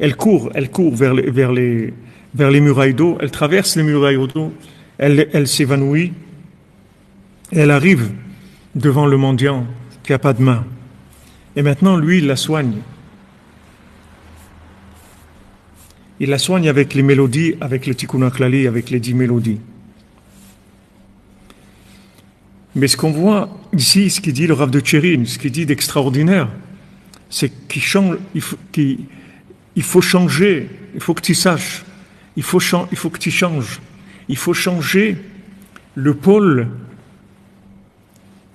elle court vers les murailles d'eau, elle traverse les murailles d'eau, elle s'évanouit, et elle arrive devant le mendiant qui n'a pas de main. Et maintenant, lui, il la soigne. Il la soigne avec les mélodies, avec le Tikkun HaKlali, avec les 10 mélodies. Mais ce qu'on voit ici, ce qu'il dit le Rav de Tchérin, ce qu'il dit d'extraordinaire, c'est qu'il change, il faut changer, il faut que tu saches, il faut que tu changes, il faut changer le pôle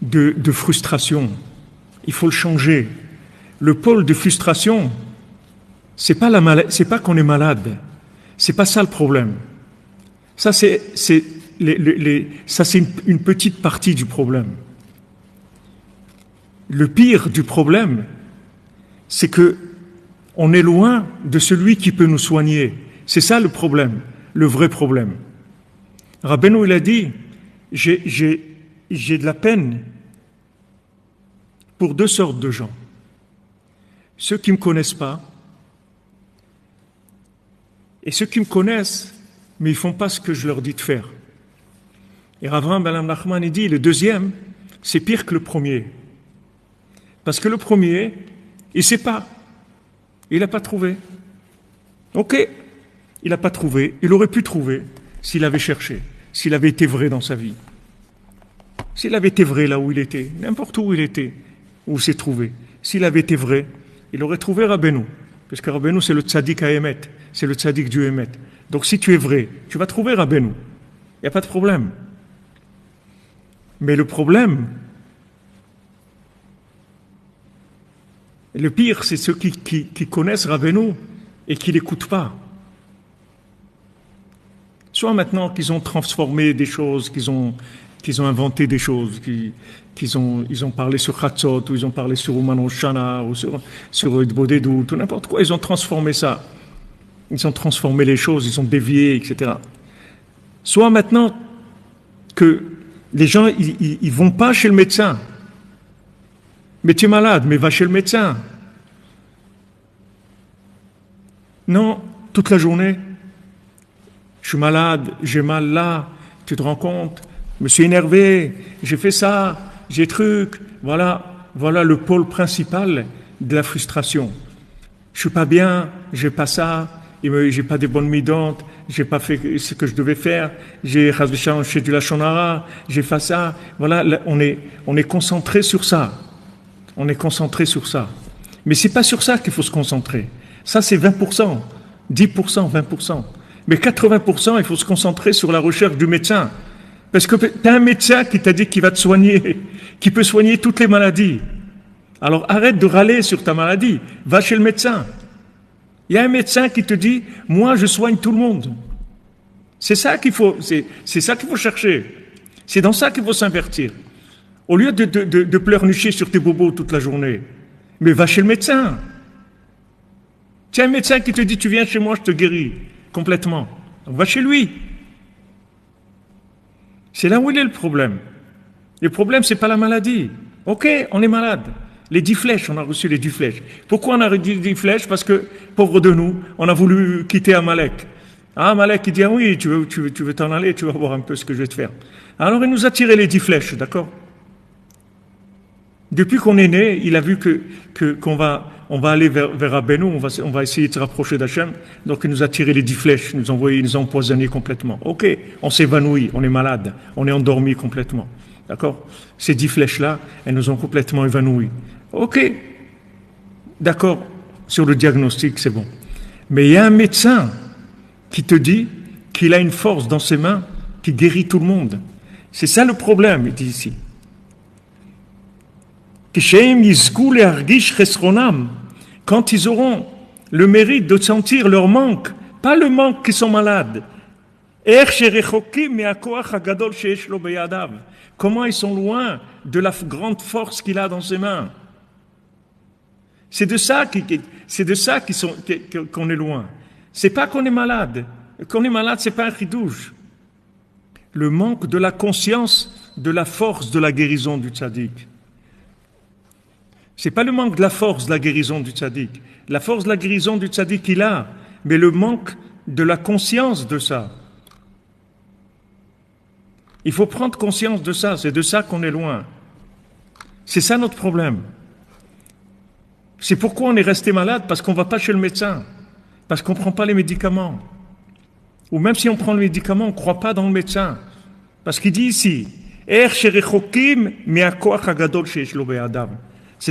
de frustration. Il faut le changer. Le pôle de frustration, c'est pas qu'on est malade, c'est pas ça le problème. Ça c'est une petite partie du problème. Le pire du problème, c'est que on est loin de celui qui peut nous soigner. C'est ça le problème, le vrai problème. Rabbeinu, il a dit, j'ai de la peine pour deux sortes de gens. Ceux qui ne me connaissent pas et ceux qui me connaissent, mais ils ne font pas ce que je leur dis de faire. Et Rav Ben Nachman, il dit, le deuxième, c'est pire que le premier. Parce que le premier, il ne sait pas. Il n'a pas trouvé. Ok, il n'a pas trouvé. Il aurait pu trouver s'il avait cherché, s'il avait été vrai dans sa vie. S'il avait été vrai là où il était, n'importe où il était, où il s'est trouvé. S'il avait été vrai, il aurait trouvé Rabbeinu. Parce que Rabbeinu, c'est le tzaddik à Emet. C'est le tzaddik du Emet. Donc si tu es vrai, tu vas trouver Rabbeinu. Il n'y a pas de problème. Mais le problème, le pire, c'est ceux qui connaissent Rabbeinu et qui ne l'écoutent pas. Soit maintenant qu'ils ont transformé des choses, qu'ils ont inventé des choses, ils ont parlé sur Chatzot, ou ils ont parlé sur Uman Shana, ou sur Bodedou, tout n'importe quoi, ils ont transformé ça. Ils ont transformé les choses, ils ont dévié, etc. Soit maintenant que les gens, ils vont pas chez le médecin. Mais tu es malade, mais va chez le médecin. Non, toute la journée, je suis malade, j'ai mal là, tu te rends compte, je me suis énervé, j'ai fait ça, j'ai truc, voilà le pôle principal de la frustration. Je suis pas bien, j'ai pas ça, j'ai pas des bonnes midantes, j'ai pas fait ce que je devais faire, j'ai du lachon hara, j'ai fait ça, voilà, là, on est concentré sur ça. On est concentré sur ça. Mais c'est pas sur ça qu'il faut se concentrer. Ça, c'est 20%, 10%, 20%. Mais 80%, il faut se concentrer sur la recherche du médecin. Parce que tu as un médecin qui t'a dit qu'il va te soigner, qui peut soigner toutes les maladies. Alors arrête de râler sur ta maladie, va chez le médecin. Il y a un médecin qui te dit, moi je soigne tout le monde. C'est ça qu'il faut chercher. C'est dans ça qu'il faut s'invertir. Au lieu de pleurnicher sur tes bobos toute la journée, mais va chez le médecin. Tu as un médecin qui te dit, tu viens chez moi, je te guéris complètement. Va chez lui. C'est là où il est le problème. Le problème, c'est pas la maladie. Ok, on est malade. Les 10 flèches, on a reçu les 10 flèches. Pourquoi on a reçu les 10 flèches? Parce que, pauvre de nous, on a voulu quitter Amalek. Ah, Amalek, il dit, ah oui, tu veux t'en aller, tu vas voir un peu ce que je vais te faire. Alors, il nous a tiré les 10 flèches, d'accord? Depuis qu'on est né, il a vu qu'on va aller vers Rabbeinu, on va essayer de se rapprocher d'Hachem. Donc il nous a tiré les 10 flèches, il nous a empoisonnés complètement. Ok, on s'évanouit, on est malade, on est endormi complètement. D'accord? Ces 10 flèches-là, elles nous ont complètement évanouis. Ok, d'accord, sur le diagnostic, c'est bon. Mais il y a un médecin qui te dit qu'il a une force dans ses mains qui guérit tout le monde. C'est ça le problème, il dit ici. Quand ils auront le mérite de sentir leur manque, pas le manque qu'ils sont malades. Comment ils sont loin de la grande force qu'il a dans ses mains. C'est de ça qu'on est loin. C'est pas qu'on est malade. Qu'on est malade, c'est pas un chidouche. Le manque de la conscience de la force de la guérison du tzaddik. C'est pas le manque de la force de la guérison du tzaddik. La force de la guérison du tzaddik, il a, mais le manque de la conscience de ça. Il faut prendre conscience de ça, c'est de ça qu'on est loin. C'est ça notre problème. C'est pourquoi on est resté malade, parce qu'on ne va pas chez le médecin, parce qu'on ne prend pas les médicaments. Ou même si on prend le médicament, on ne croit pas dans le médecin. Parce qu'il dit ici, c'est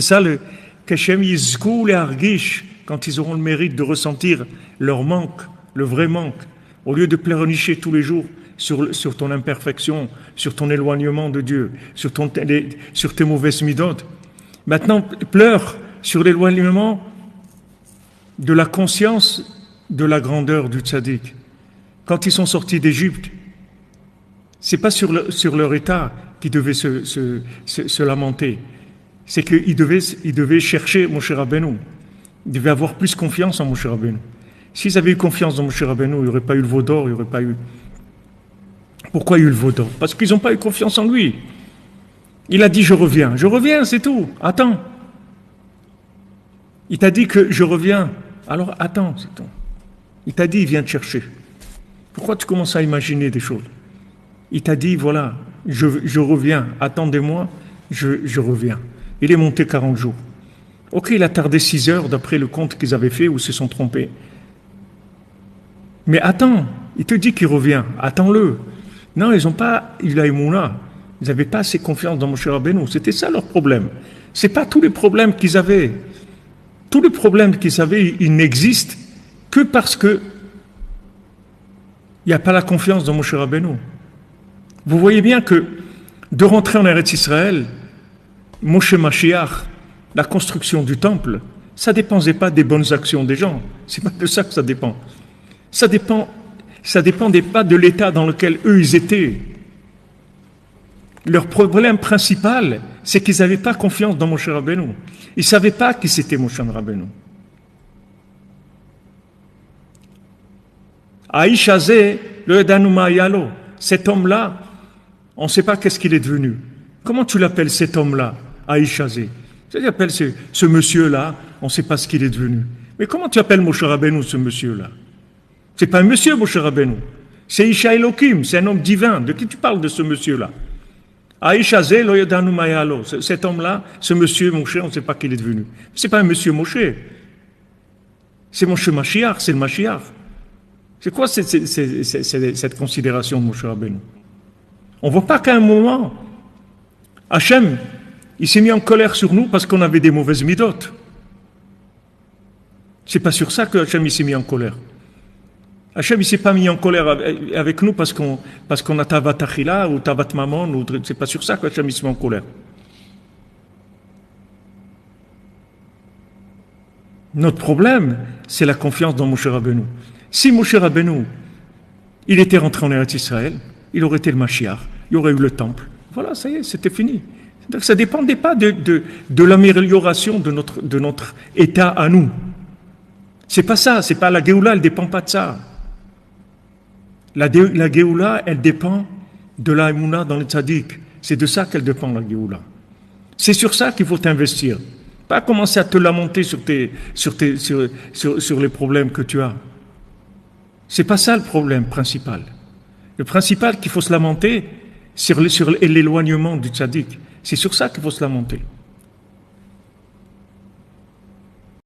ça le Keshem Yizkou les Argish, quand ils auront le mérite de ressentir leur manque, le vrai manque, au lieu de pleurnicher tous les jours sur ton imperfection, sur ton éloignement de Dieu, sur tes mauvaises midotes. Maintenant, pleure sur l'éloignement de la conscience de la grandeur du tzaddik. Quand ils sont sortis d'Égypte, c'est pas sur leur état qu'ils devaient se lamenter. C'est qu'ils devaient chercher Moshe Rabbeinu. Ils devaient avoir plus confiance en Moshe Rabbeinu. S'ils avaient eu confiance en Moshe Rabbeinu, il n'y aurait pas eu le veau d'or, il n'y aurait pas eu... Pourquoi il y a eu le veau d'or? Parce qu'ils n'ont pas eu confiance en lui. Il a dit je reviens, c'est tout. Attends. Il t'a dit que je reviens. Alors attends, c'est tout. Il t'a dit il vient te chercher. Pourquoi tu commences à imaginer des choses? Il t'a dit voilà, je reviens, attendez-moi, je reviens. Il est monté 40 jours. Ok, il a tardé 6 heures d'après le compte qu'ils avaient fait ou se sont trompés. Mais attends, il te dit qu'il revient, attends-le. Non, ils n'ont pas eu la émouna. Ils n'avaient pas assez confiance dans Moshe Rabbeinu. C'était ça leur problème. Ce n'est pas tous les problèmes qu'ils avaient. Tous les problèmes qu'ils avaient, ils n'existent que parce que il n'y a pas la confiance dans Moshe Rabbeinu. Vous voyez bien que de rentrer en Eretz Israël, Moshe Mashiach, la construction du temple, ça ne dépendait pas des bonnes actions des gens. C'est pas de ça que ça dépend. Ça dépendait pas de l'état dans lequel eux ils étaient. Leur problème principal, c'est qu'ils n'avaient pas confiance dans Moshe Rabbeinu. Ils ne savaient pas qui c'était Moshe Rabbeinu. Aïch Hazé, le Edanuma Yalo, cet homme-là, on ne sait pas qu'est-ce qu'il est devenu. Comment tu l'appelles cet homme-là, Aïch Hazé? Tu appelles ce monsieur-là, on ne sait pas ce qu'il est devenu. Mais comment tu appelles Moshe Rabbeinu, ce monsieur-là? C'est pas un monsieur, Moshe Rabbeinu. C'est Isha Elohim, c'est un homme divin. De qui tu parles de ce monsieur-là? Aïch Hazé, lo Edanuma Yalo, cet homme-là, ce monsieur Moshe, on ne sait pas qui il est devenu. Ce n'est pas un monsieur Moshe. C'est Moshe Mashiach, c'est le Mashiach. C'est quoi cette considération de Moshe Rabbeinu? On ne voit pas qu'à un moment, Hachem, il s'est mis en colère sur nous parce qu'on avait des mauvaises midotes. C'est pas sur ça que Hachem s'est mis en colère. Hachem il s'est pas mis en colère avec nous parce qu'on a Tavat Achila ou Tavat Mamon, c'est pas sur ça que Hachem s'est mis en colère. Notre problème, c'est la confiance dans Moshe Rabbeinu. Si Moshe Rabbeinu, il était rentré en Eretz Israël, il aurait été le Mashiach, il aurait eu le temple. Voilà, ça y est, c'était fini. Donc ça ne dépendait pas de l'amélioration de notre état à nous. C'est pas ça, c'est pas la Géoula, elle ne dépend pas de ça. La Géoula, elle dépend de la Emouna dans le tzaddik. C'est de ça qu'elle dépend, la Géoula. C'est sur ça qu'il faut t'investir. Pas commencer à te lamenter sur les problèmes que tu as. C'est pas ça le problème principal. Le principal qu'il faut se lamenter, sur l'éloignement du tzaddik. C'est sur ça qu'il faut se lamenter.